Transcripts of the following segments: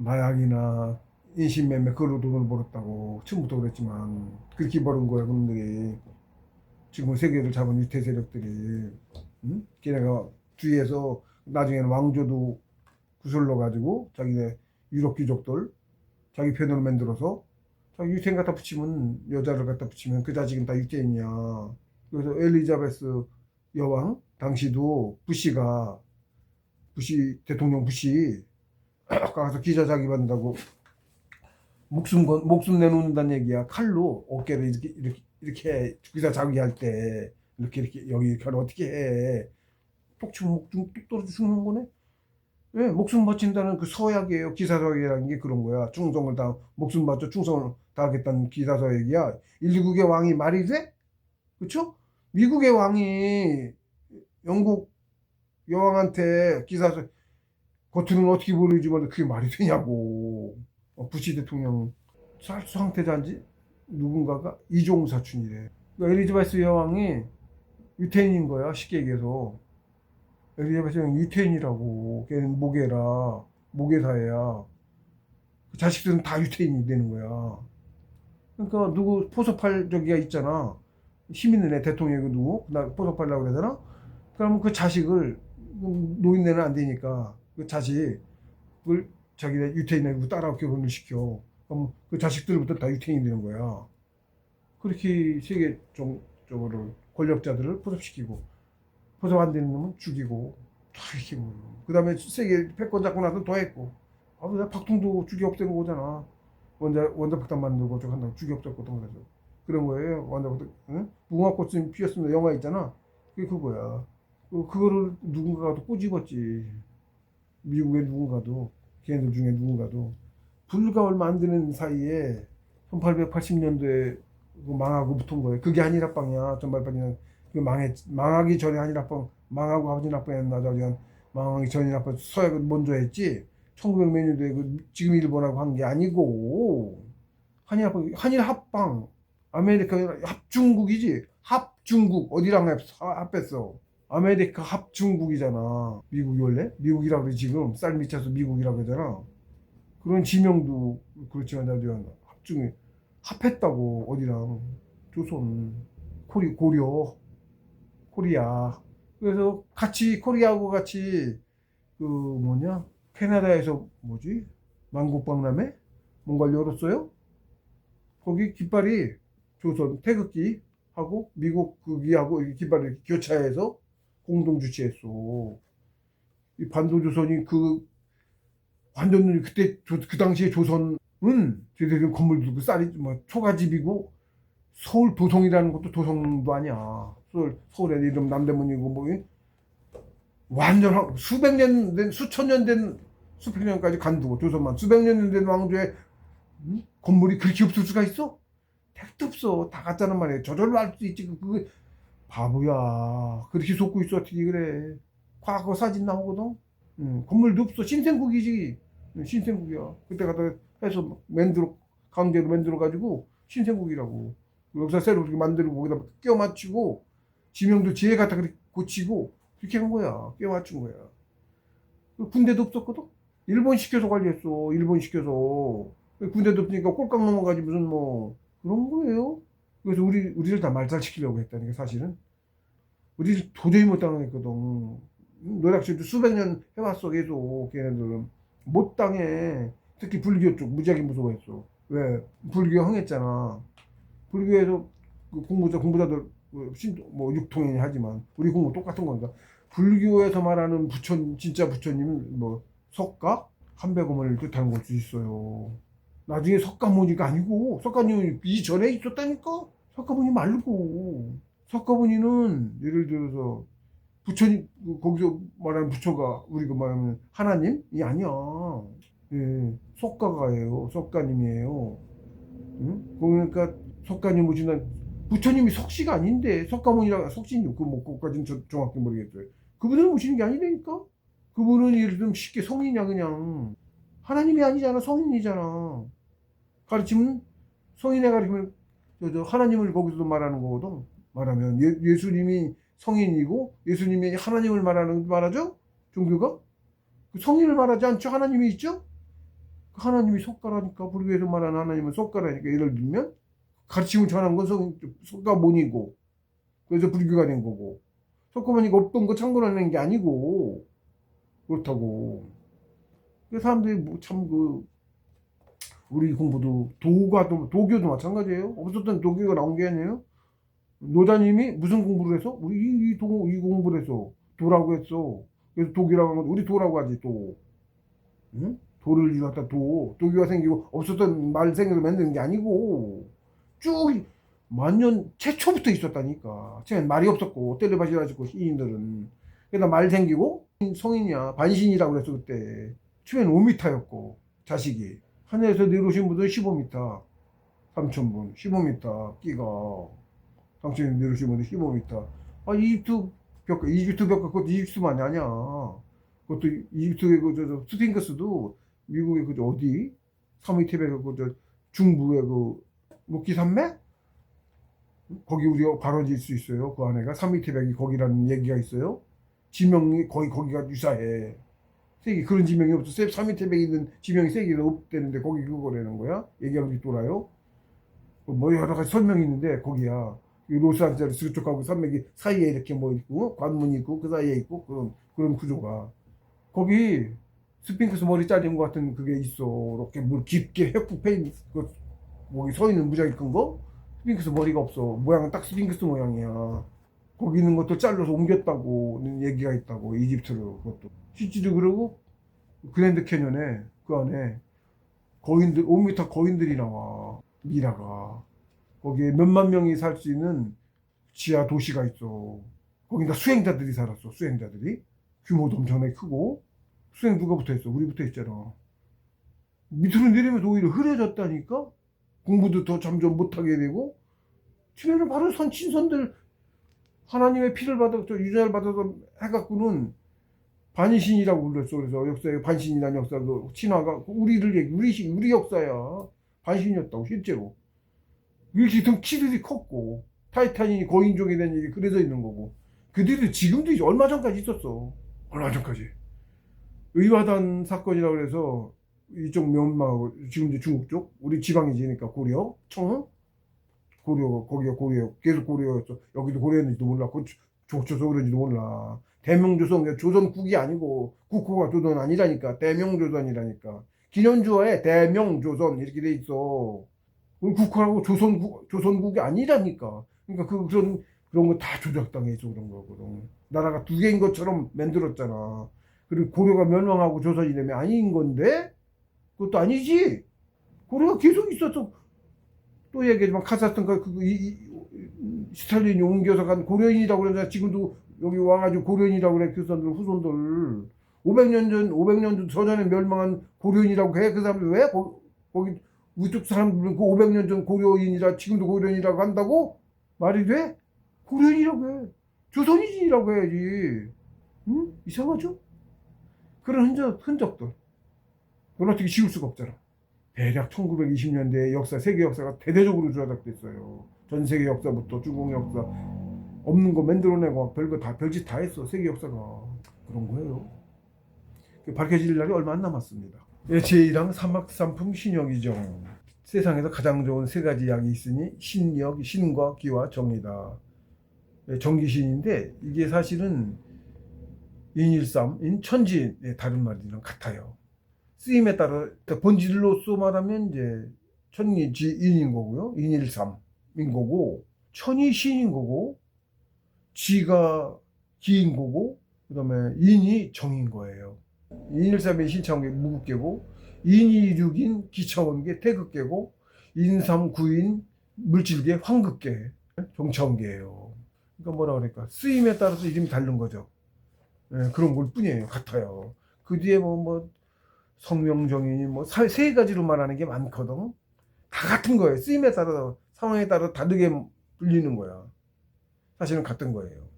마약이나 인신매매 그걸로 돈을 벌었다고 처음부터 그랬지만 그렇게 벌은 거야 그놈들이. 지금 세계를 잡은 유태 세력들이. 응? 걔네가 주위에서 나중에는 왕조도 구슬러 가지고 자기네 유럽 귀족들 자기 편으로 만들어서 자기 유태인 갖다 붙이면 여자를 갖다 붙이면 그 자식은 다 유태인이야. 그래서 엘리자베스 여왕 당시도 부시 대통령 부시 가서 기자자기 받는다고 목숨 내놓는다는 얘기야. 칼로 어깨를 이렇게 기자자기 할 때 이렇게 여기 칼 어떻게 해? 톡 치면 목숨 뚝 떨어져 죽는 거네. 왜 목숨 바친다는 그 서약이에요. 기사서약이라는 게 그런 거야. 충성을 다 목숨 바쳐 충성을 다하겠다는 기사서약이야. 일국의 왕이 말이 돼? 그렇죠? 미국의 왕이 영국 여왕한테 기사서 겉으로는 어떻게 보이지만 그게 말이 되냐고. 부시 대통령 상태자인지 누군가가 이종 사춘이래. 그러니까 엘리자베스 여왕이 유태인인 거야. 쉽게 얘기해서. 엘리자베스 여왕이 유태인이라고. 걔는 모계사회야. 그 자식들은 다 유태인이 되는 거야. 그러니까 누구 포섭할 저기가 있잖아. 힘 있는 애 대통령이 누구? 나 포섭하려고 그러잖아. 그러면 그 자식을 노인네는 안 되니까 그 자식을 자기네 유태인하고 따라 결혼을 시켜. 그럼 그 자식들부터 다 유태인이 되는 거야. 그렇게 세계적으로 권력자들을 포섭시키고 포섭 안 되는 놈은 죽이고 다 이렇게 그 다음에 세계 패권 잡고 나서 더 했고. 나 박통도 죽이 없애는 거잖아. 원자폭탄 만들고 저거 한다고 죽이 없었거든. 그래서 그런 거예요. 원자폭탄. 응? 무궁화꽃이 피었으면 영화 있잖아. 그게 그거야. 그거를 누군가가 또 꼬집었지. 미국의 누군가도 걔네들 중에 누군가도 불과 얼마 안 되는 사이에 1880년도에 망하고 붙은 거예요. 그게 한일합방이야. 전발판이는 그 망하기 전에 한일합방 망하고 한일합방이었나 저기한 망하기 전에 한일합방 서약을 먼저 했지. 1900몇 년도에 지금 일본하고 한 게 아니고 한일합방 아메리카 합중국이지. 합중국 어디랑 합했어. 아메리카 합중국이잖아. 미국이 원래 미국이라고 그래. 지금 쌀 밑에서 미국이라고 그러잖아. 그런 지명도 그렇지만 나도 합중에 합했다고 어디랑 조선 고려 코리아. 그래서 같이 코리아하고 같이 그 뭐냐 캐나다에서 뭐지 만국박람회 뭔가를 열었어요. 거기 깃발이 조선 태극기 하고 미국 그기하고 깃발을 교차해서 공동 주최했어. 이 반도조선이 완전 그때 그 당시에 조선은 제대로 건물도 그 쌀이 뭐 초가집이고 서울 도성이라는 것도 도성도 아니야. 서울에 이름 남대문이고 뭐 완전 수백 년 된 수천 년 된 수백 년까지 간두고 조선만 수백 년 된 왕조의 건물이 그렇게 없을 수가 있어? 택도 없어. 다 갔다는 말이야. 저절로 알 수 있지. 그 바보야. 그렇게 속고 있어. 어떻게 그래. 과거 사진 나오거든. 건물도 없어. 신생국이지. 신생국이야. 그때 갖다 해서 가운데로 만들어 가지고 신생국이라고. 여기서 새로 그렇게 만들고 거기다 끼워 맞추고 지명도 지혜 갖다 그렇게 고치고 그렇게 한 거야. 끼워 맞춘 거야. 군대도 없었거든. 일본 시켜서 관리했어. 일본 시켜서. 군대도 없으니까 꼴깍 넘어가지 무슨 뭐 그런 거예요. 그래서 우리를 다 말살시키려고 했다니까 사실은. 우리를 도저히 못 당했거든. 노략질도 수백 년 해왔어 계속. 걔네들은 못 당해. 특히 불교 쪽 무지하게 무서워했어. 왜? 불교 흥했잖아. 불교에서 그 공부자들 뭐 육통이니 하지만 우리 공부 똑같은 거니까. 불교에서 말하는 진짜 부처님 뭐 석가 한백어머니를 뜻하는 걸 수 있어요. 나중에 석가모니가 아니고 석가모니 이전에 있었다니까. 석가모니 말고 석가모니는 예를 들어서 부처님 거기서 말하는 부처가 우리가 말하면 하나님이 아니야. 예, 석가가예요. 석가님이에요. 응? 그러니까 석가님 모시는 부처님이 석씨가 아닌데 석가모니라 석씨님 그뭐 그것까지는 정확히 모르겠어요. 그분을 모시는 게 아니라니까. 그분은 예를 들면 쉽게 성인이야 그냥. 하나님이 아니잖아. 성인이잖아. 가르치면 성인의 가르치면 하나님을 거기서도 말하는 거거든. 말하면 예수님이 성인이고 예수님이 하나님을 말하죠? 종교가? 그 성인을 말하지 않죠? 하나님이 있죠? 하나님이 속가라니까. 불교에서 말하는 하나님은 속가라니까. 예를 들면 가르침을 전한 건 속가모니고, 그래서 불교가 된 거고, 속가모니가 없던 거 창건하는 게 아니고 그렇다고. 그 사람들이 우리 공부도 도교도 마찬가지예요. 없었던 도교가 나온 게 아니에요. 노자님이 무슨 공부를 해서 이 공부를 해서 도라고 했어. 그래서 독이라고 하는 건 우리 도라고 하지. 도, 응? 도를 이루었다. 도교가 생기고 없었던 말 생겨서 만드는 게 아니고 쭉 만년 최초부터 있었다니까. 처음엔 말이 없었고 텔레파시를 가지고 시인들은 그러다 말 생기고 성인이야. 반신이라고 그랬어 그때. 처음엔 5m였고 자식이 하늘에서 내려오신 분들은 15m, 3,000분 15m 끼가 당신이 내려오신 분들 15m. 아, 이집트 벽화 그것도 이집트만이 아니야. 그것도 이집트의 스핑크스도 미국의 어디 3위태백 중부의 무키 산맥 거기 우리가 발원질 수 있어요. 그 안에가 3위태백이 거기라는 얘기가 있어요. 지명이 거의 거기가 유사해. 세계 그런 지명이 없어. 3위태백에 있는 지명이 세계에 없대는데 거기 그거라는 거야. 얘기하기 돌아요. 뭐 여러 가지 설명이 있는데 거기야. 로스안젤레스 쪽하고 산맥이 사이에 이렇게 뭐 있고 관문이 있고 그 사이에 있고 그런 구조가 거기 스핑크스 머리 잘린 것 같은 그게 있어. 이렇게 물 깊게 획국 패인 거기 서 있는 무지하게 큰 거. 스핑크스 머리가 없어. 모양은 딱 스핑크스 모양이야. 거기 있는 것도 잘라서 옮겼다고 얘기가 있다고. 이집트로. 그것도 실제로. 그러고 그랜드 캐년에 그 안에 거인들 5m 거인들이 나와. 미라가 거기에 몇만 명이 살 수 있는 지하 도시가 있어. 거기 다 수행자들이 살았어. 수행자들이 규모도 엄청나게 크고. 수행 누가 붙어 있어? 우리 붙어 있잖아. 밑으로 내리면서 오히려 흐려졌다니까. 공부도 더 점점 못하게 되고. 처음에는 바로 친선들 하나님의 피를 받아서 유전을 받아서 해갖고는 반신이라고 불렀어. 그래서 역사에 반신이라는 역사도 신화가 우리 역사야. 반신이었다고 실제로. 이렇게 좀 키들이 컸고 타이탄이 거인종이 된 얘기 그래서 있는 거고. 그들이 지금도 얼마 전까지 있었어. 얼마 전까지. 의화단 사건이라고 해서 이쪽 면마하고 지금도 중국 쪽 우리 지방이지니까 고려 청흥 고려 거기가 고려 계속 고려였어. 여기도 고려였는지도 몰라. 조쳐서 그런지도 몰라. 대명조선 조선국이 아니고 국호가 조선 아니라니까. 대명조선이라니까. 기년주어에 대명조선 이렇게 돼 있어. 국호라고 조선국이 아니라니까. 그러니까 그런 거 다 조작당해서 그런 거거든. 나라가 두 개인 것처럼 만들었잖아. 그리고 고려가 멸망하고 조선이 되면 아닌 건데 그것도 아니지. 고려가 계속 있었어. 또 얘기하지만 카자흐스탄과 스탈린이 옮겨서 간 고려인이라고 그러잖아. 지금도 여기 와가지고 고려인이라고 그래. 그 사람들 후손들 500년 전 전에 멸망한 고려인이라고 해. 그 사람들 왜 거기 우쪽 사람들은 그 500년 전 고려인이라 지금도 고려인이라고 한다고? 말이 돼? 고려인이라고 해. 조선인이라고 해야지. 응? 이상하죠? 그런 흔적들. 그건 어떻게 지울 수가 없잖아. 대략 1920년대 역사, 세계 역사가 대대적으로 조작됐어요. 전 세계 역사부터 중국 역사 없는 거 만들어내고 별짓 다 했어. 세계 역사가. 그런 거예요. 밝혀질 날이 얼마 안 남았습니다. 제1항 사막산품 신역이정. 세상에서 가장 좋은 세 가지 약이 있으니 신역, 신과 기와 정이다. 정기신인데 이게 사실은 인일삼, 천지의 다른 말이랑 같아요. 쓰임에 따라 본질로서 말하면 이제 천리지인인 거고요. 인일삼인 거고 천이 신인 거고 지가 기인 거고 그다음에 인이 정인 거예요. 인일삼의 신차원계 무급계고 인이륙인 기차원계 태극계고 인삼구인 물질계 황급계 정차원계예요. 그러니까 뭐라 그럴까 쓰임에 따라서 이름이 다른 거죠. 네, 그런 걸 뿐이에요. 같아요. 그 뒤에 뭐 성명정인이 세 가지로 말하는 게 많거든. 다 같은 거예요. 쓰임에 따라서 상황에 따라 다르게 불리는 거야. 사실은 같은 거예요.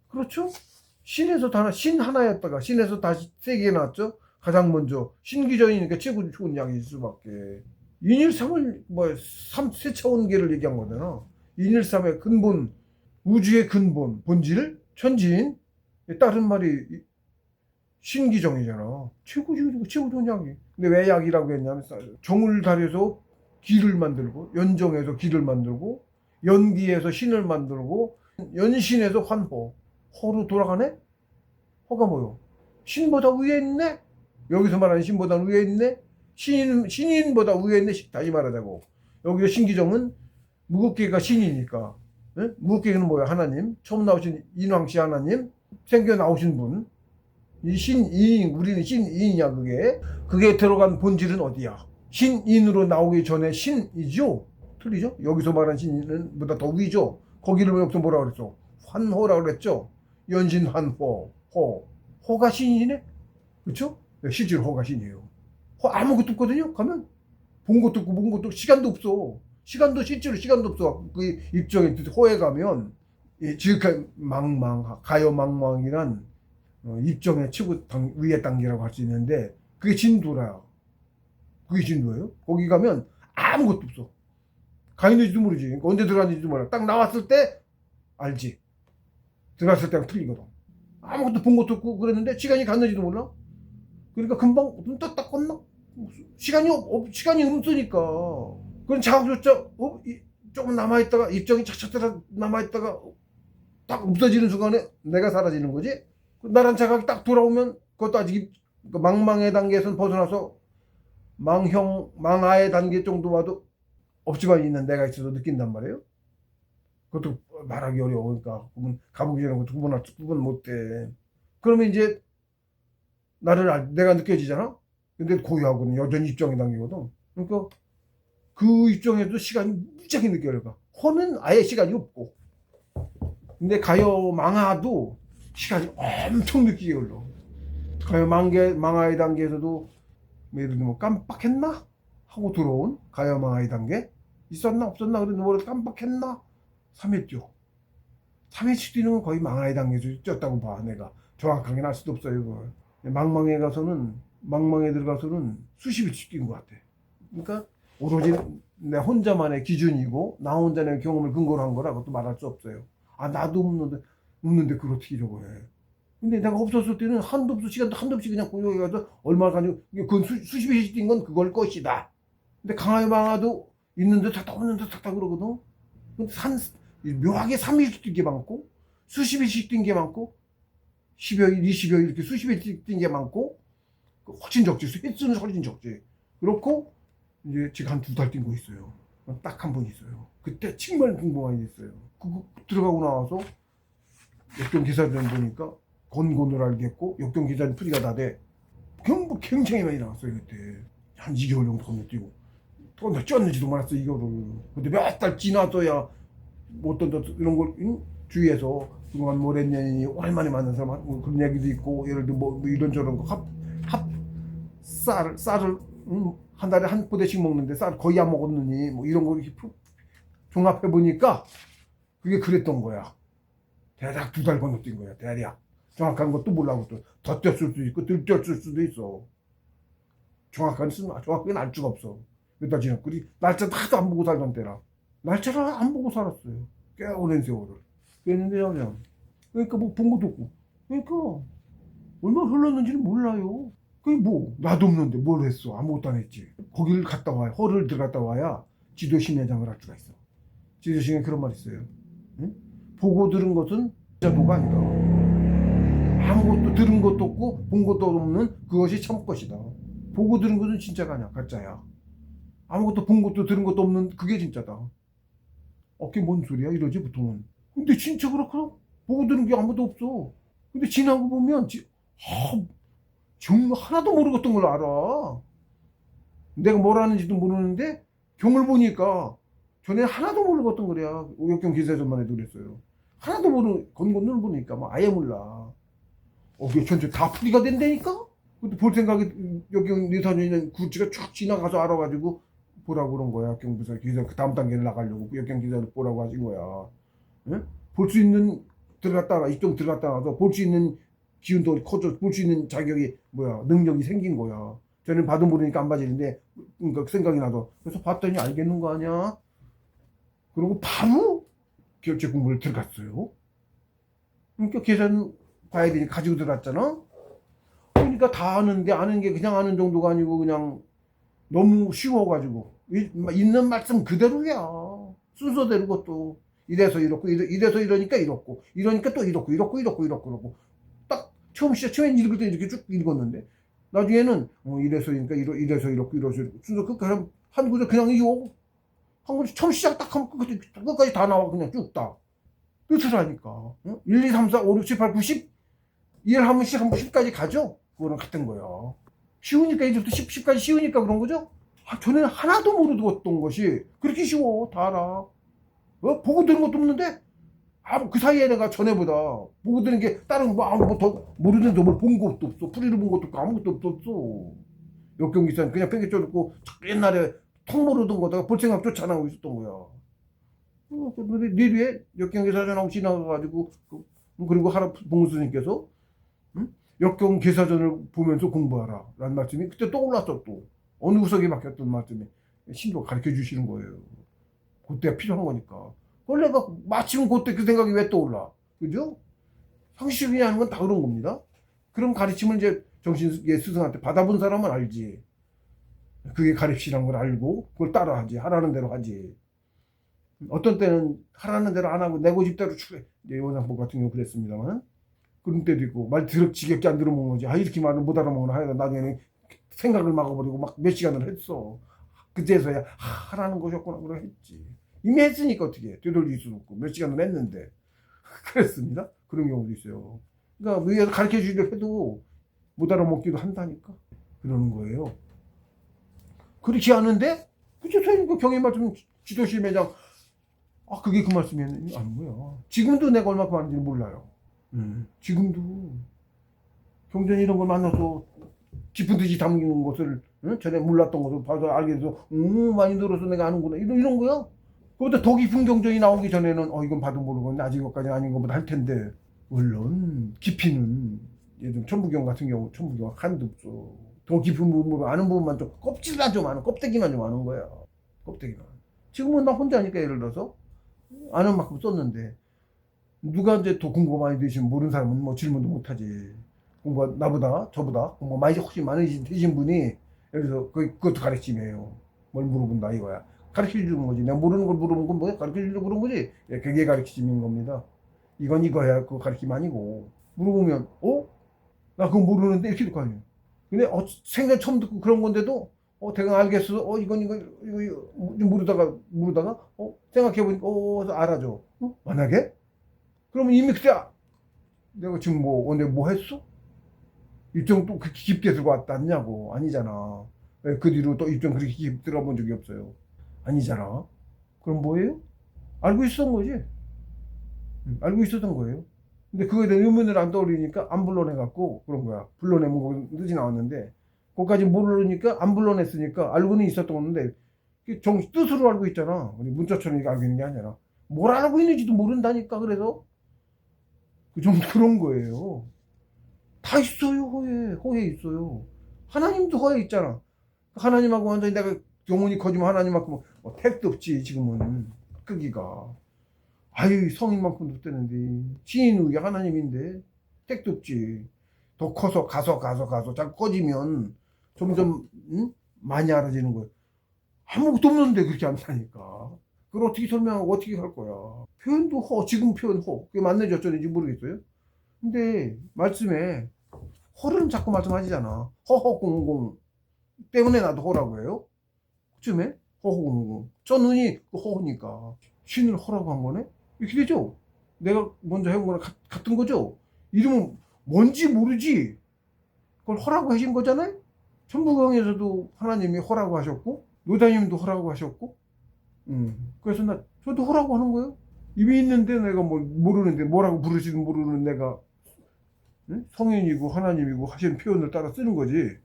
그렇죠? 신에서 신 하나였다가 신에서 다시 세 개 나왔죠. 가장 먼저 신기전이니까 최고 좋은 약일 수밖에. 인일삼을 세 차원계를 얘기한 거잖아. 인일삼의 근본, 우주의 근본, 본질, 천지인. 다른 말이 신기정이잖아. 최고 좋은 약이. 근데 왜 약이라고 했냐면 정을 달여서 기를 만들고, 연정해서 기를 만들고, 연기해서 신을 만들고, 연신해서 환호. 호로 돌아가네? 호가 뭐요? 신보다 위에 있네? 여기서 말하는 신보다 위에 있네? 신인보다 위에 있네? 다시 말하자고. 여기서 신기정은 무겁게가 신이니까. 네? 무겁게는 뭐야? 하나님. 처음 나오신 인왕씨 하나님. 생겨 나오신 분. 이 신인, 우리는 신인이야, 그게. 그게 들어간 본질은 어디야? 신인으로 나오기 전에 신이죠? 틀리죠? 여기서 말하는 신인은 보다 더 위죠? 거기를 여기서 뭐라 그랬어? 환호라고 그랬죠? 연신환호, 호가 신이네? 그쵸? 실제로 호가 신이에요. 호 아무것도 없거든요? 가면? 본 것도 없고, 본 것도 없고, 시간도 없어. 실제로 시간도 없어. 그 입장에 호에 가면, 지극한 가요망망이란 입정의 위의 단계라고 할 수 있는데, 그게 진도라. 그게 진도예요. 거기 가면 아무것도 없어. 가 있는지도 모르지. 언제 들어갔는지도 몰라. 딱 나왔을 때 알지. 들어갔을 때랑 틀리거든. 아무것도 본 것도 없고 그랬는데 시간이 갔는지도 몰라. 그러니까 금방 눈 딱 껐나? 시간이 없으니까. 그런 자각조차 조금 남아있다가 입정이 차차차 남아있다가 딱 없어지는 순간에 내가 사라지는 거지. 나란 자각이 딱 돌아오면 그것도 아직 망망의 단계에서는 벗어나서 망하의 단계 정도 와도 없지만 있는 내가 있어서 느낀단 말이에요. 그것도 말하기 어려우니까 가보기 전에 것도 구분 못해. 그러면 이제 내가 느껴지잖아. 근데 고유하고는 여전히 입정의 단계거든. 그러니까 그 입정에도 시간이 무지하게 늦게 흘러가. 호는 아예 시간이 없고. 근데 가요 망하도 시간이 엄청 늦게 흘러. 가요 망하의 단계에서도 예를 들면 뭐 깜빡했나? 하고 들어온 가요 망하의 단계? 있었나? 없었나? 그런데 뭐를 깜빡했나? 3회 뛰어. 3회씩 뛰는 건 거의 망하의 단계에서 뛰었다고 봐, 내가. 정확하게 알 수도 없어요, 그걸. 망망에 들어가서는 수십 일씩 뛴 것 같아. 그러니까 오로지 내 혼자만의 기준이고, 나 혼자의 경험을 근거로 한 거라 그것도 말할 수 없어요. 아, 나도 없는데 그걸 어떻게 이러고 해. 근데 내가 없었을 때는 한도 없어, 시간도 한도 없이 그냥 고요해 가서 얼마나 가지고, 그건 수십 일씩 뛴 건 그걸 것이다. 근데 강하게 망하도 있는데 탁탁 없는데 탁탁 그러거든. 근데 묘하게 3일씩 뛴 게 많고, 수십 일씩 뛴 게 많고, 10여일, 20여일 이렇게 수십 일씩 뛴 게 많고, 훨씬 적지. 횟수는 훨씬 적지. 그렇고, 이제 지금 한 2달 뛴 거 있어요. 딱 한 번 있어요. 그때 정말 궁금한 게 있어요. 그거 들어가고 나와서 역경 기사들 보니까 건곤을 알겠고, 역경 기사는 풀이가 다 돼. 굉장히 많이 나왔어요, 그때. 한 2개월 정도 건너 뛰고. 또 쪘는지도 몰랐어, 이거를. 근데 몇 달 지나서야, 어떤 이런 걸, 주위에서 그동안 뭘 했냐니, 오랜만에 만난 사람, 그런 얘기도 있고, 예를 들어 뭐 이런저런 거, 쌀을, 한 달에 한 포대씩 먹는데 쌀 거의 안 먹었느니, 뭐 이런 거 이렇게 종합해보니까, 그게 그랬던 거야. 대략 2달 건너 뛴 거야, 대략. 정확한 것도 몰라고 더 뛰었을 수도 있고, 덜 뛰었을 수도 있어. 정확하게 알 수가 없어. 몇 달 지났고, 날짜도 하도 안 보고 살던 때라. 날짜를 안 보고 살았어요. 꽤 오랜 세월을. 그랬는데, 그러니까 뭐 본 것도 없고. 그러니까, 얼마나 흘렀는지는 몰라요. 그게 뭐, 나도 없는데 뭘 했어. 아무것도 안 했지. 거기를 갔다 와야, 허를 들어갔다 와야 지도심야장을 할 수가 있어. 지도심에 그런 말 있어요. 응? 보고 들은 것은 진짜도가 아니다. 아무것도 들은 것도 없고 본 것도 없는 그것이 참 것이다. 보고 들은 것은 진짜가 아니야, 가짜야. 아무것도 본 것도 들은 것도 없는 그게 진짜다. 그게 뭔 소리야 이러지 보통은. 근데 진짜 그렇구나. 보고 들은 게 아무도 없어. 근데 지나고 보면 정말 하나도 모르겠던 걸 알아. 내가 뭘 하는지도 모르는데 경을 보니까 전에 하나도 모르겠던 거야. 역경 기사에서만 해도 그랬어요. 하나도 건건을 보니까 막 아예 몰라. 그게 전체 다 풀이가 된다니까? 그것도 볼 생각에 역경 리사전이는 구치가 쫙 지나가서 알아가지고 보라고 그런 거야. 역경 기사 그 다음 단계를 나가려고 역경 기사를 보라고 하신 거야. 응? 볼 수 있는 입정 들어갔다 나서 볼 수 있는 기운도 커져, 볼 수 있는 자격이 능력이 생긴 거야. 저는 봐도 모르니까 안 봐지는데 그러니까 생각이 나서 그래서 봤더니 알겠는 거 아니야? 그리고 바로 결제 공부를 들어갔어요. 그러니까 계산 봐야 되니 가지고 들어갔잖아. 그러니까 다 아는데 아는 게 그냥 아는 정도가 아니고 그냥 너무 쉬워가지고 있는 말씀 그대로야. 순서대로 그것도 이래서 이렇고 이래서 이러니까 이렇고 이러니까 또 이렇고 딱 처음엔 읽을 때 이렇게 쭉 읽었는데 나중에는 이래서 그러니까 이래서 이렇고 순서 그냥 한 구절 그냥 이어 한 구절 처음 시작 딱 하면 끝까지 다 나와 그냥 쭉 다. 뜻을 하니까 1, 2, 3, 4, 5, 6, 7, 8, 9, 10 1 하면 10까지 가죠. 그거랑 같은 거야. 쉬우니까 이제부터 10까지 쉬우니까 그런 거죠. 전에는 하나도 모르던 것이 그렇게 쉬워. 다 알아. 보고 들은 것도 없는데 그 사이에 내가 전에보다 보고 들은 게 다른 더 모르는 점을 본 것도 없어. 풀이를 본 것도 없고 아무것도 없었어. 역경기사는 그냥 뺑개 쪄놓고 옛날에 턱 모르던 거다가 볼 생각 쫓아 나오고 있었던 거야. 네 뒤에 역경기사전하고 지나가가지고 그리고 봉수님께서 역경기사전을 보면서 공부하라 라는 말씀이 그때 떠올랐어. 또 어느 구석에 막혔던 말씀이 신도 가르쳐 주시는 거예요. 그때가 필요한 거니까. 원래 마침 그때 그 생각이 왜 떠올라? 그죠? 상식이 하는 건 다 그런 겁니다. 그런 가르침을 이제 정신의 스승한테 받아본 사람은 알지. 그게 가르치라는 걸 알고 그걸 따라하지. 하라는 대로 하지. 어떤 때는 하라는 대로 안 하고 내 고집대로 추해. 이제 원상복 같은 경우 그랬습니다만. 그런 때도 있고 말 지겹게 안 들어먹는 거지. 이렇게 말을 못 알아먹나 하여간 나중에는 생각을 막아버리고 막 몇 시간을 했어. 그때서야 하라는 것이었구나 그러 했지. 이미 했으니까 어떻게 되돌릴 수도 없고 몇 시간을 했는데 그랬습니다. 그런 경우도 있어요. 그러니까 위에서 가르쳐 주려고 해도 못 알아먹기도 한다니까 그러는 거예요. 그렇지 않은데 그쵸 선생님 경의 말씀 지도실 매장 그게 그 말씀이 아닌 거야. 지금도 내가 얼마큼 하는지 몰라요. 지금도 경전 이런 걸 만나서 깊은 듯이 담기는 것을 전에 몰랐던 것을 봐서 알게 돼서 많이 늘어서 내가 아는구나 이런 거야. 그보다 더 깊은 경전이 나오기 전에는 이건 봐도 모르고 아직 이것까지 아닌 것보다 할 텐데 물론 깊이는 예를 천부경 같은 경우 천부경 한도 없어. 더 깊은 부분으로 아는 부분만 좀 껍질만 좀 아는 껍데기만 좀 아는 거야. 껍데기만. 지금은 나 혼자니까 예를 들어서 아는 만큼 썼는데 누가 이제 더 공부 많이 되시면 모르는 사람은 뭐 질문도 못하지. 공부가 나보다 저보다 공부 많이 훨씬 많으신 분이 예를 들어서 그것도 가르침이에요. 뭘 물어본다 이거야. 가르쳐 주는 거지. 내가 모르는 걸 물어본 건 뭐야? 가르쳐 주려고 그런 거지. 그게 가르침인 겁니다. 이건 이거야. 그거 가르침 아니고. 물어보면 나 그거 모르는데 이렇게 될 거 아니에요. 근데 생전 처음 듣고 그런 건데도 대강 알겠어. 이건 모르다가 생각해보니까 알아줘. 만약에? 그러면 이미 그때 내가 지금 오늘 뭐 했어? 입장 또 그렇게 깊게 들고 왔다냐고. 아니잖아. 그 뒤로 또 입장 그렇게 깊게 들어본 적이 없어요. 아니잖아. 그럼 뭐예요? 알고 있었던 거지. 알고 있었던 거예요. 근데 그거에 대한 의문을 안 떠올리니까 안 불러내갖고 그런 거야. 불러내면 거 뜻이 나왔는데 그것까지 모르니까 안 불러냈으니까 알고는 있었던 건데 뜻으로 알고 있잖아. 우리 문자처럼 이렇게 알고 있는 게 아니라 뭘 알고 있는지도 모른다니까. 그래서 그 정도 그런 거예요. 다 있어요. 허에 있어요. 하나님도 허에 있잖아. 하나님하고 완전히 내가 영혼이 커지면 하나님하고 택도 없지. 지금은 크기가 성인만큼 높다는데 신인 우리 하나님인데 택도 없지. 더 커서 가서 자꾸 커지면 점점 많이 알아지는 거예요. 아무것도 없는데 그렇게 한다니까. 그걸 어떻게 설명하고 어떻게 할 거야. 표현도 지금 표현 그게 맞는지 어쩌는지 모르겠어요. 근데 말씀에 허를 자꾸 말씀하시잖아. 허허공공 때문에 나도 허라고 해요. 그쯤에 허허공공 저 눈이 허니까 신을 허라고 한 거네. 이렇게 되죠. 내가 먼저 해본 거랑 같은 거죠. 이름은 뭔지 모르지 그걸 허라고 하신 거잖아요. 천부경에서도 하나님이 허라고 하셨고 노다님도 허라고 하셨고 그래서 저도 허라고 하는 거예요. 이미 있는데 내가 모르는데 뭐라고 부르시든 모르는 내가 성인이고 하나님이고 하시는 표현을 따라 쓰는 거지.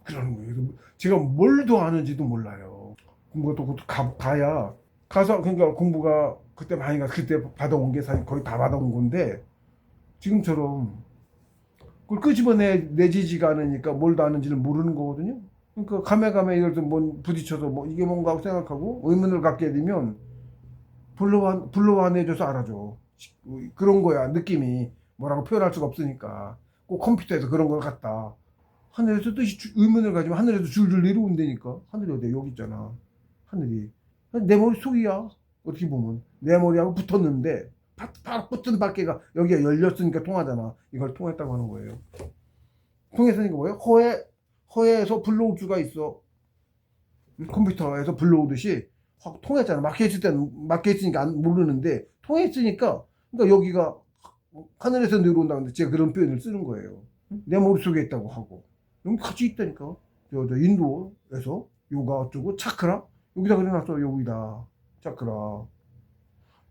그러는 거예요. 제가 뭘 더 아는지도 몰라요. 공부가 또 가야 가서 그러니까 공부가 그때 많이 그때 받아온 게 사실 거의 다 받아온 건데 지금처럼 그걸 끄집어내지지가 않으니까 뭘 더 아는지를 모르는 거거든요. 그러니까 가메 이럴 때 부딪혀서 이게 뭔가 하고 생각하고 의문을 갖게 되면 불러와 내줘서 알아줘. 그런 거야 느낌이. 뭐라고 표현할 수가 없으니까. 꼭 컴퓨터에서 그런 걸 갖다. 하늘에서 뜻이 의문을 가지면 하늘에서 줄줄 내려온다니까. 하늘이 어디야? 여기 있잖아. 하늘이. 내 머릿속이야. 어떻게 보면. 내 머리하고 붙었는데, 바로 붙은 밖에가 여기가 열렸으니까 통하잖아. 이걸 통했다고 하는 거예요. 통했으니까 뭐예요? 허에서 불러올 수가 있어. 컴퓨터에서 불러오듯이 확 통했잖아. 막혀있을 때는 막혀있으니까 모르는데, 통했으니까, 그러니까 여기가 하늘에서 내려온다는데 제가 그런 표현을 쓰는 거예요. 내 머릿속에 있다고 하고. 여기 같이 있다니까. 저 인도에서 요가 어쩌고 차크라? 여기다 그려놨어. 여기다. 차크라.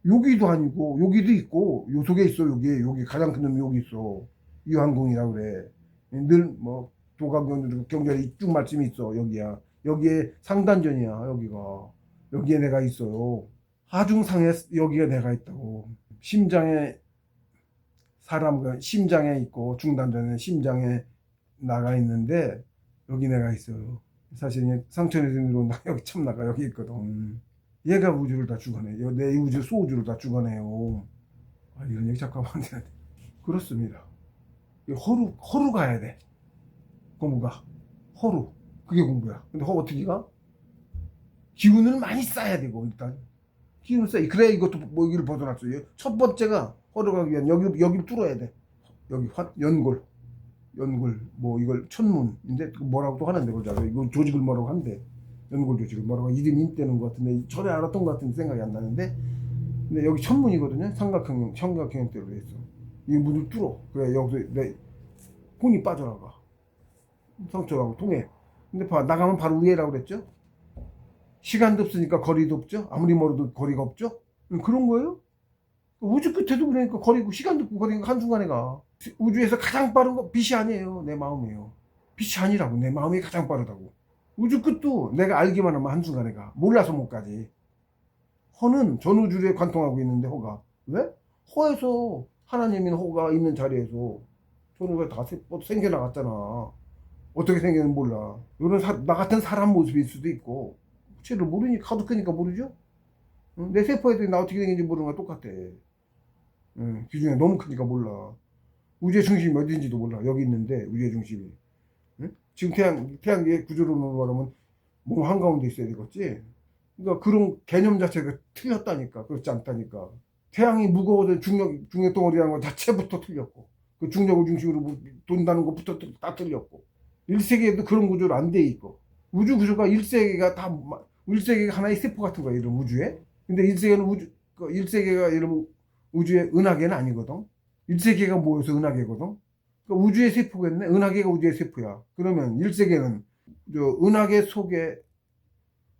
여기도 아니고 여기도 있고 요 속에 있어. 여기 가장 큰 놈이 여기 있어. 유한궁이라 그래. 늘 뭐 도가경 경전에 쭉 말씀이 있어. 여기야. 여기에 상단전이야. 여기에 내가 있어요. 하중상에 여기에 내가 있다고. 심장에 사람 심장에 있고 중단전에 심장에 나가 있는데 여기 내가 있어요. 사실 상처에서 내려온다. 여기 참나가 여기 있거든. 얘가 우주를 다 주관해요. 내 우주 소우주를 다 주관해요. 아, 이런 얘기 잠깐만. 그렇습니다. 허루 가야 돼. 공부가. 허루. 그게 공부야. 근데 어떻게 가? 기운을 많이 쌓아야 되고, 일단. 기운을 쌓아. 그래야 이것도 뭐 여기를 벗어났어요. 첫 번째가 허루 가기 위한 여기를 뚫어야 돼. 여기 연골. 뭐 이걸 천문인데 뭐라고 또 하는데 그러잖아. 이거 조직을 뭐라고 한대. 연골 조직을 뭐라고 이름이 있다는 것 같은데 전에 알았던 것 같은데 생각이 안 나는데 근데 여기 천문이거든요. 삼각형대로 돼 있어. 이 문을 뚫어. 그래 여기서 내 혼이 빠져나가. 상처하고 통해. 근데 나가면 바로 위에라고 그랬죠. 시간도 없으니까 거리도 없죠. 아무리 멀어도 거리가 없죠. 그런 거예요. 우주 끝에도 그러니까 거리고 시간도 없고 거리가 한순간에 가. 우주에서 가장 빠른 거 빛이 아니에요. 내 마음이에요. 빛이 아니라고. 내 마음이 가장 빠르다고. 우주 끝도 내가 알기만 하면 한순간에 가. 몰라서 못 가지. 허는 전 우주에 관통하고 있는데 허가. 왜? 허에서 하나님인 허가 있는 자리에서 전 우주가 다 생겨나갔잖아. 어떻게 생겼는지 몰라. 이런 나 같은 사람 모습일 수도 있고 실을 모르니 가도 크니까 모르죠. 응? 내 세포에도 나 어떻게 생긴지 모르는 거랑 똑같아. 응, 기준이 너무 크니까 몰라. 우주의 중심이 어딘지도 몰라. 여기 있는데 우주의 중심이. 응? 지금 태양의 구조로 말하면 몸 한가운데 있어야 되겠지. 그러니까 그런 개념 자체가 틀렸다니까. 그렇지 않다니까. 태양이 무거워서 중력 덩어리라는 것 자체부터 틀렸고 그 중력을 중심으로 돈다는 것부터 다 틀렸고 1세계에도 그런 구조로 안 돼 있고 우주 구조가 1세계가 하나의 세포 같은 거야. 이런 우주에. 근데 1세계가 이런 우주의 은하계는 아니거든. 1세계가 모여서 은하계거든. 그러니까 우주의 세포겠네. 은하계가 우주의 세포야. 그러면 1세계는 은하계 속에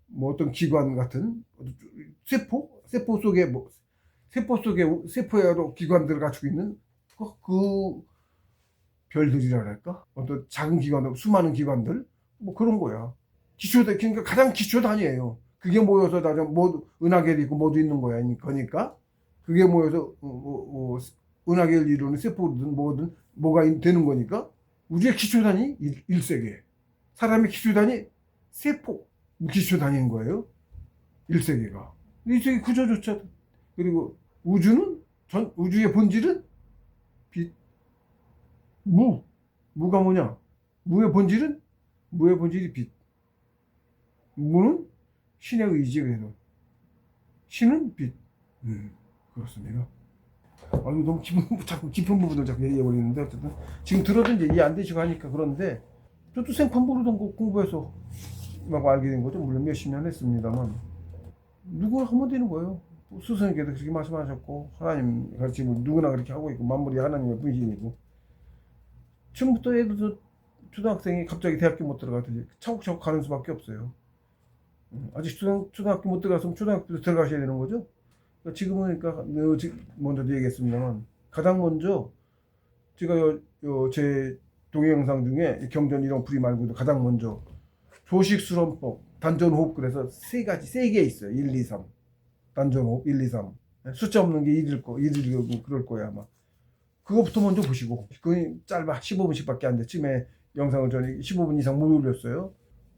뭐 어떤 기관 같은 세포 속에 세포여러 기관들을 갖추고 있는 그 별들이라 할까? 어떤 작은 기관들, 수많은 기관들 뭐 그런 거야. 그러니까 가장 기초 단위예요. 그게 모여서 다 모두 은하계도 있고 모두 있는 거야. 그러니까 그게 모여서 은하계를 이루는 세포든 뭐든 뭐가 되는 거니까 우주의 기초 단위 1세계, 사람의 기초 단위 세포 기초 단위인 거예요. 1세계가. 1세계 구조조차. 그리고 우주의 본질은 빛. 무가 뭐냐? 무의 본질이 빛. 무는 신의 의지. 그래서 신은 빛. 그렇습니다. 이거 너무 자꾸 깊은 부분을 자꾸 얘기해버리는데 어쨌든 지금 들어도 이제 이해 안 되시고 하니까. 그런데 저도 생판 모르던 거 공부해서 막 알게 된 거죠. 물론 몇십 년 했습니다만 누구나 하면 되는 거예요. 스승님께도 그렇게 말씀하셨고 하나님 가르치고 누구나 그렇게 하고 있고 만물이 하나님의 분신이고. 지금부터 애들 초등학생이 갑자기 대학교 못 들어가든지 차곡차곡 가는 수밖에 없어요. 아직 초등학교 못 들어갔으면 초등학교 들어가셔야 되는 거죠. 지금은 그러니까 먼저도 얘기했습니다만 가장 먼저 제가 제 동영상 중에 경전 이론 풀이 말고도 가장 먼저 조식수론법, 단전호흡. 그래서 세 개 있어요. 1, 2, 3. 단전호흡 1, 2, 3. 숫자 없는 게 1이고 그럴 거야 아마. 그거부터 먼저 보시고. 그건 짧아. 15분씩밖에 안 돼. 처음에 영상을 전에 15분 이상 못 올렸어요.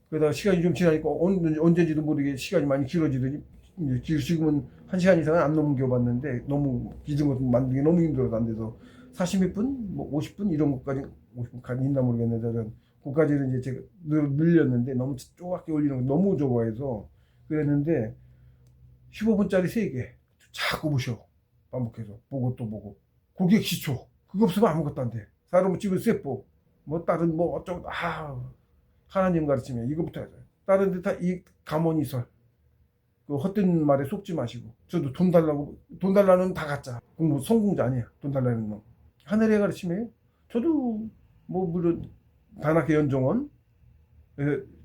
그러다가 시간이 좀 지나니까 언제인지도 모르게 시간이 많이 길어지더니 지금은 1시간 이상은 안 넘겨봤는데 너무 기준 것도 만들기 너무 힘들어서 안 돼서 40몇 분, 뭐 50분 이런 것까지 50분까지 있나 모르겠는데 저는 그까지는 이제 제가 늘렸는데 너무 쪼갛게 올리는 거 너무 좋아해서 그랬는데 15분짜리 3개 자꾸 보셔. 반복해서 보고 또 보고 고객 시초 그거 없으면 아무것도 안 돼. 사람 집을 세포 뭐 다른 뭐 어쩌고 하나님 가르치면 이거부터 해야 돼. 다른 데 다 이 감언이설 그 헛된 말에 속지 마시고 저도 돈 달라고 돈 달라는 다 가짜 공부 성공자 아니야. 돈 달라는 놈 하늘의 가르침이에요. 저도 뭐 물론 단학회 연정원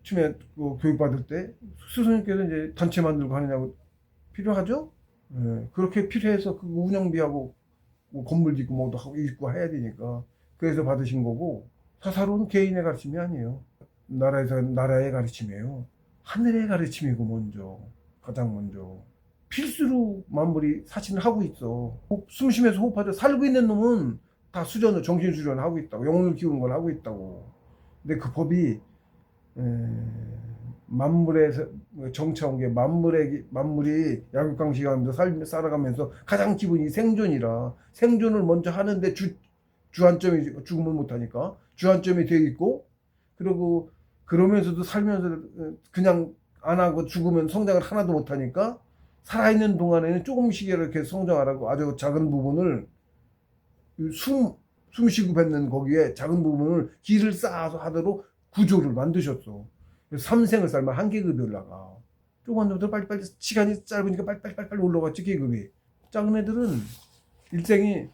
처음에 그 교육 받을 때 스승님께서 이제 단체 만들고 하느냐고 필요하죠. 그렇게 필요해서 그 운영비하고 뭐 건물 짓고 뭐도 하고 있고 해야 되니까 그래서 받으신 거고 사사로운 개인의 가르침이 아니에요. 나라에서 나라의 가르침이에요. 하늘의 가르침이고 먼저 가장 먼저 필수로 만물이 사실을 하고 있어. 숨 쉬면서 호흡하죠. 살고 있는 놈은 다 수련을 정신 수련을 하고 있다고 영혼을 키우는 걸 하고 있다고. 근데 그 법이 만물에서 정착한 게 만물이 약육강식하면서 살아가면서 가장 기본이 생존이라 생존을 먼저 하는데 주안점이 죽으면 못하니까 주안점이 되어 있고 그리고 그러면서도 살면서 그냥 안 하고 죽으면 성장을 하나도 못하니까 살아있는 동안에는 조금씩 이렇게 성장하라고 아주 작은 부분을 숨 쉬고 뱉는 거기에 작은 부분을 기를 쌓아서 하도록 구조를 만드셨어. 그래서 3생을 살면 한 계급이 올라가. 조그만 놈들 빨리빨리 시간이 짧으니까 빨리빨리 올라갔지 계급이. 작은 애들은 일생이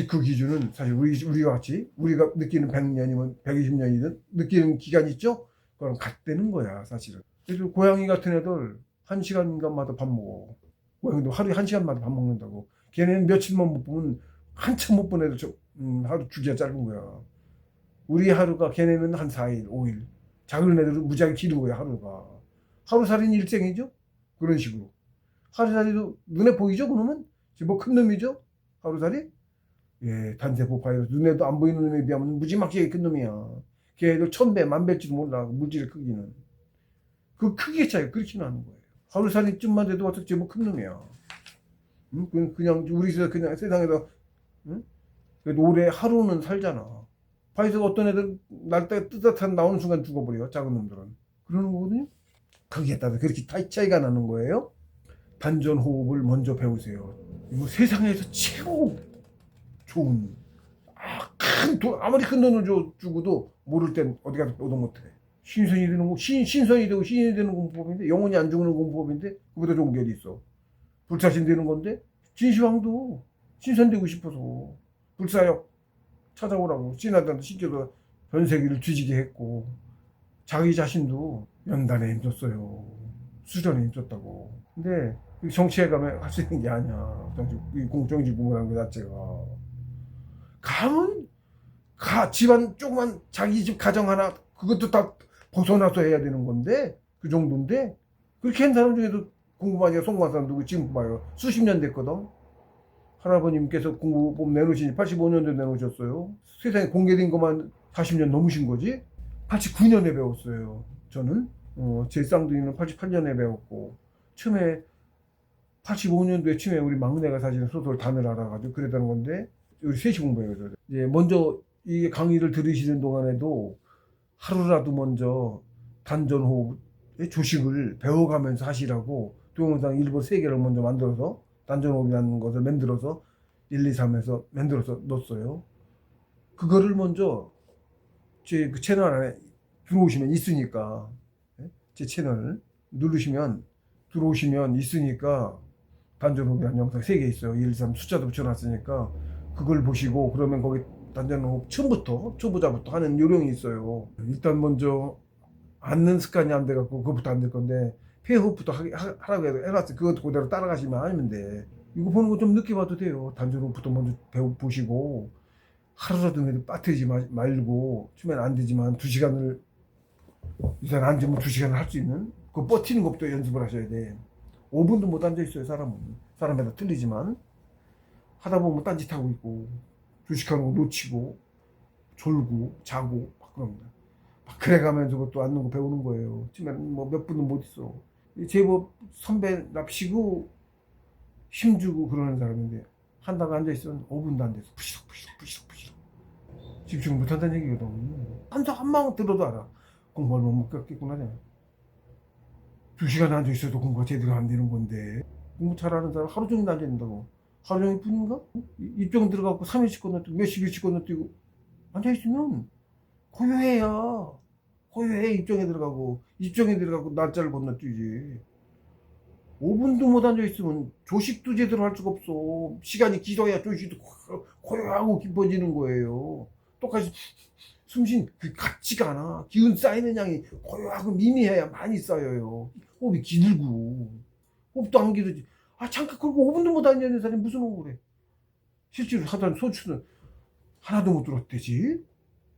그 기준은 사실 우리와 같이 우리가 느끼는 100년이면 120년이든 느끼는 기간 있죠? 그럼 같다는 거야 사실은. 그래서 고양이 같은 애들 1시간마다 밥 먹어. 고양이도 하루에 1시간마다 밥 먹는다고. 걔네는 며칠만 못 보면 한참 못 본 애들 하루 주기가 짧은 거야. 우리 하루가 걔네는 한 4일, 5일. 작은 애들은 무지하게 길은 거야 하루가. 하루살이는 일생이죠? 그런 식으로. 하루살이도 눈에 보이죠 그러면? 뭐 큰 놈이죠? 하루살이? 예, 단세포 바이러스. 눈에도 안 보이는 놈에 비하면 무지막지하게 큰 놈이야. 걔들 1000배, 1000배일지도 몰라. 물질의 크기는. 그 크기의 차이가 그렇게 나는 거예요. 하루살이쯤만 돼도 어떻게 뭐 큰 놈이야. 응? 그냥 우리 그냥 세상에서 응? 그래도 올해 하루는 살잖아. 바이러스가 어떤 애들 날 때 뜨뜻한 나오는 순간 죽어버려. 작은 놈들은. 그러는 거거든요. 거기에 따라 그렇게 차이가 나는 거예요. 단전 호흡을 먼저 배우세요. 이거 세상에서 최고 좋은 큰 돈 아무리 큰 돈을 주고도 모를 땐 어디 가서 얻어 못해. 신선이 되는 거 신선이 되고 신이 되는 공법인데 영혼이 안 죽는 공법인데 그보다 좋은 게 어디 있어. 불사신 되는 건데 진시황도 신선되고 싶어서 불사역 찾아오라고 신하들한테 실제로 변세기를 뒤지게 했고 자기 자신도 연단에 힘줬어요. 수련에 힘줬다고. 근데 정치에 가면 할 수 있는 게 아니야. 정치 공부라는 것 자체가. 가면 집안 조그만 자기 집 가정 하나 그것도 다 벗어나서 해야 되는 건데 그 정도인데 그렇게 한 사람 중에도 공부하니까 성공한 사람 누구 지금 봐요. 수십 년 됐거든. 할아버님께서 공부법 내놓으시니 85년도에 내놓으셨어요. 세상에 공개된 것만 40년 넘으신 거지. 89년에 배웠어요. 저는 제 쌍둥이는 88년에 배웠고 처음에 85년도에 처음에 우리 막내가 사실은 소설 단을 알아가지고 그랬다는 건데 우리 셋이 공부해요. 이제 먼저 이 강의를 들으시는 동안에도 하루라도 먼저 단전호흡의 조식을 배워가면서 하시라고 동영상 일부 3개를 먼저 만들어서 단전호흡이라는 것을 만들어서 1, 2, 3에서 만들어서 넣었어요. 그거를 먼저 제 그 채널 안에 들어오시면 있으니까 제 채널을 누르시면 들어오시면 있으니까 단전호흡이라는 영상 3개 있어요. 1, 2, 3 숫자도 붙여놨으니까 그걸 보시고 그러면 거기 단전호흡 처음부터 초보자부터 하는 요령이 있어요. 일단 먼저 앉는 습관이 안 돼갖고 그것부터 안 될 건데 폐호흡부터 하라고 해놨어요. 그것도 그대로 따라가시면 하면 돼. 이거 보는 거 좀 늦게 봐도 돼요. 단전호흡부터 먼저 보시고 하루라도 빠뜨리지 말고 처음엔 안 되지만 2시간을 일단 앉으면 2시간을 할 수 있는 그 버티는 것부터 연습을 하셔야 돼. 5분도 못 앉아있어요. 사람마다 틀리지만 하다 보면 딴짓하고 있고 주식하는 거 놓치고 졸고 자고 막 그럽니다. 막 그래가면서 그것도 앉는 거 배우는 거예요. 처음에는 뭐 몇 분은 못 있어. 제법 선배 납시고 힘주고 그러는 사람인데 한다고 앉아있으면 5분도 안 돼서 부시럭 집중을 못한다는 얘기거든. 한도 한방 들어도 알아. 공부를 못 먹겠구나. 2시간 앉아있어도 공부가 제대로 안 되는 건데, 공부 잘하는 사람 하루 종일 앉아있는다고. 하루 종일 뿐인가? 입정 들어가고 3일씩 건너뛰고 몇십 일씩 건너뛰고 앉아있으면 고요해야. 고요해. 입정에 들어가고 날짜를 건너뛰지. 5분도 못 앉아있으면 조식도 제대로 할 수가 없어. 시간이 길어야 조식도 고요하고 깊어지는 거예요. 똑같이 숨쉰 그 같지가 않아. 기운 쌓이는 양이 고요하고 미미해야 많이 쌓여요. 호흡이 길고 호흡도 안 길어지. 잠깐 걸고 5분도 못 앉아있는 사람이 무슨 호흡을 해. 실제로 하던 소추는 하나도 못 들었대지.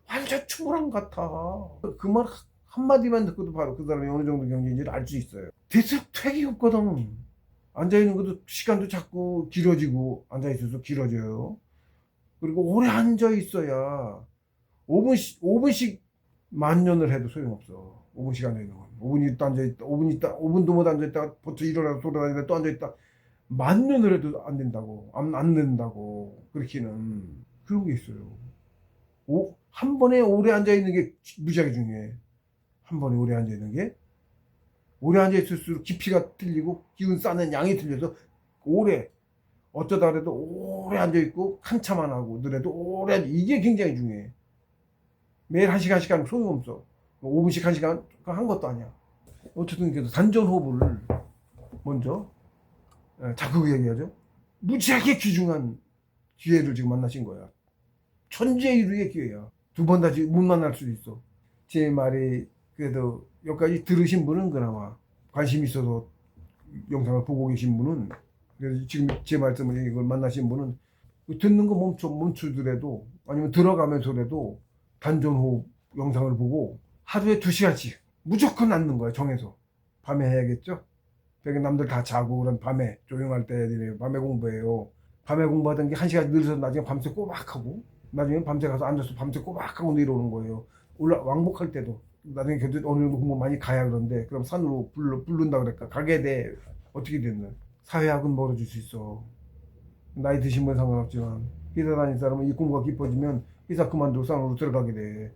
완전 충분한 것 같아. 그 말 한마디만 듣고도 바로 그 사람이 어느 정도 경지인지를 알 수 있어요. 대책 되게 없거든. 앉아있는 것도 시간도 자꾸 길어지고, 앉아있어서 길어져요. 그리고 오래 앉아있어야 5분씩 만년을 해도 소용없어. 5분씩 앉아있는 건. 5분 있다 앉아있다, 5분도 못 앉아있다가 벌써 일어나서 돌아다니다 또 앉아있다. 만년을 해도 안 된다고. 안 된다고. 그렇게는. 그런 게 있어요. 한 번에 오래 앉아있는 게 무지하게 중요해. 한 번에 오래 앉아있는 게. 오래 앉아있을수록 깊이가 틀리고 기운 쌓는 양이 틀려서 오래, 어쩌다 그래도 오래 앉아있고 한참 안 하고 너래도 오래 이게 굉장히 중요해. 매일 1시간씩 하면 소용없어. 5분씩 1시간 한 것도 아니야. 어쨌든 그래도 단전호흡을 먼저 자꾸 얘기하죠. 무지하게 귀중한 기회를 지금 만나신 거야. 천재일우의 기회야. 2번 다시 못 만날 수도 있어. 제 말이 그래도 여기까지 들으신 분은 그나마 관심 있어서 영상을 보고 계신 분은, 그래서 지금 제 말씀을 이걸 만나신 분은 듣는 거 멈추더라도 아니면 들어가면서라도 단전호흡 영상을 보고 하루에 2시간씩 무조건 앉는 거야. 정해서 밤에 해야겠죠. 벽에 남들 다 자고 그런 밤에 조용할 때 밤에 공부해요. 밤에 공부하던 게 1시간 늘어서 나중에 밤새 꼬박 하고, 나중에 밤새 가서 앉아서 밤새 꼬박 하고 내려오는 거예요. 왕복할 때도 나중에 어느 정도 공부 많이 가야 그런데, 그럼 산으로 부른다 그럴까 가게 돼. 어떻게 됐나. 사회학은 멀어질 수 있어. 나이 드신 분 상관없지만 회사 다닐 사람은 이 공부가 깊어지면 회사 그만두고 산으로 들어가게 돼.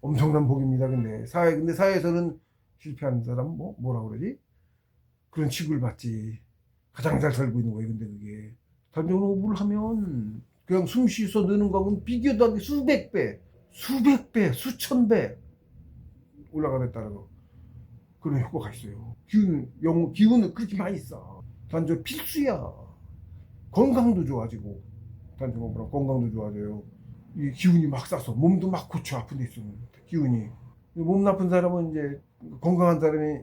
엄청난 복입니다. 근데 사회에서는 실패하는 사람 뭐라 그러지? 그런 취급을 받지. 가장 잘 살고 있는 거예요. 근데 그게 단전호흡을 하면 그냥 숨 쉬어서 느는 거하고는 비교도 안 돼. 수백 배, 수천 배 올라가겠다는 거. 그런 효과가 있어요. 기운은 그렇게 많이 있어. 단전 필수야. 건강도 좋아지고, 단전호흡으로 건강도 좋아져요. 이 기운이 막 싸서 몸도 막 고쳐. 아픈 데 있으면 기운이. 몸 나쁜 사람은 이제 건강한 사람이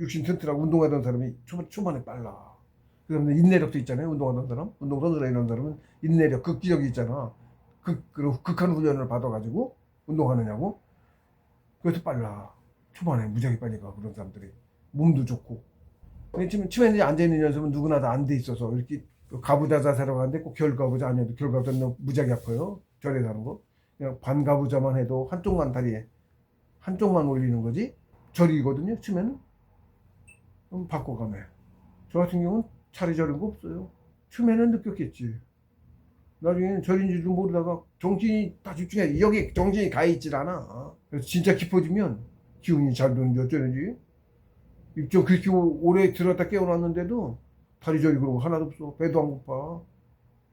육신 튼튼하고 운동하던 사람이 초반에 빨라. 그 다음에 인내력도 있잖아요. 운동하던 사람, 운동선수나 이런 사람은 인내력, 극기력이 있잖아. 극한 훈련을 받아가지고 운동하느냐고. 그래서 빨라. 초반에 무지하게 빨리 가. 그런 사람들이 몸도 좋고. 근데 치면에 앉아있는 연습은 누구나 다 안 돼 있어서 이렇게 가부좌 자세로 가는데 꼭 결가부좌 아니어도 결가부좌는 무지하게 아파요. 절에서 하는 거. 그냥 반가부좌만 해도 한쪽만 다리에 한쪽만 올리는 거지. 절이거든요. 치면은. 그럼 바꿔가며. 저 같은 경우는 차례 절인 거 없어요. 처음에는 느꼈겠지. 나중에는 절인지 좀 모르다가 정신이 다 집중해. 여기 정신이 가 있질 않아. 그래서 진짜 깊어지면 기운이 잘 도는지 어쩌는지. 입좀 그렇게 오래 들었다 깨어났는데도 다리 저리 그러고 하나도 없어. 배도 안 고파.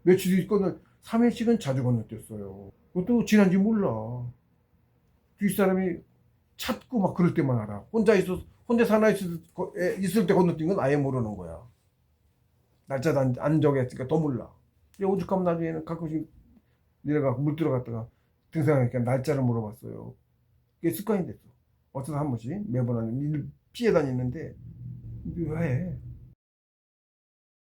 며칠 있거든. 3일씩은 자주 건너뛰었어요. 그것도 지난지 몰라. 뒷사람이 찾고 막 그럴 때만 알아. 혼자 사나 있을 때 건너뛴 건 아예 모르는 거야. 날짜도 안 정했으니까 더 몰라. 오죽하면 나중에는 가끔씩 내려가 물 들어갔다가 등산하니까 날짜를 물어봤어요. 그게 습관이 됐어. 어쩌다 한 번씩 매번 피해 다니는데 왜?